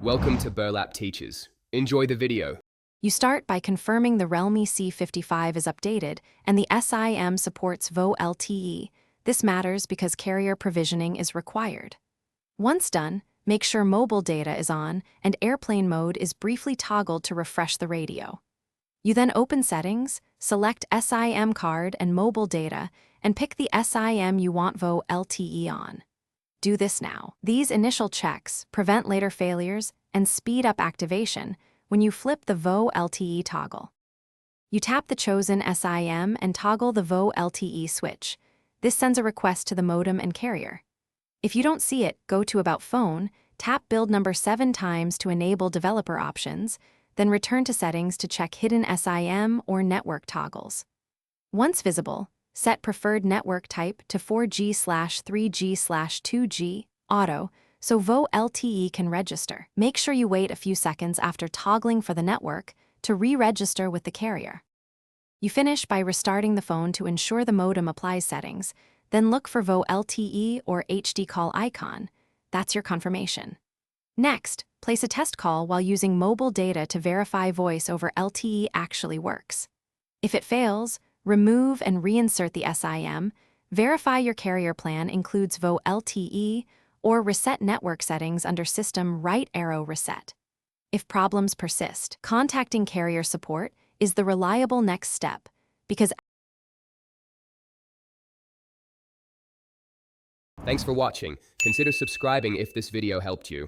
Welcome to Burlap Teachers. Enjoy the video. You start by confirming the Realme C55 is updated and the SIM supports Volte. This matters because carrier provisioning is required. Once done, make sure mobile data is on and airplane mode is briefly toggled to refresh the radio. You then open Settings, select SIM card and mobile data, and pick the SIM you want Volte on. Do this now. These initial checks prevent later failures and speed up activation when you flip the Volte toggle. You tap the chosen SIM and toggle the Volte switch. This sends a request to the modem and carrier. If you don't see it, go to About Phone, tap build number 7 times to enable developer options, then return to Settings to check hidden SIM or network toggles. Once visible, set preferred network type to 4G/3G/2G auto so Volte can register. Make sure you wait a few seconds after toggling for the network to re-register with the carrier. You finish by restarting the phone to ensure the modem applies settings, then look for Volte or HD call icon. That's your confirmation. Next, place a test call while using mobile data to verify voice over LTE actually works. If it fails, remove and reinsert the SIM, verify your carrier plan includes Volte, or reset network settings under System right arrow reset. If problems persist, contacting carrier support is the reliable next step because Thanks for watching. Consider subscribing if this video helped you.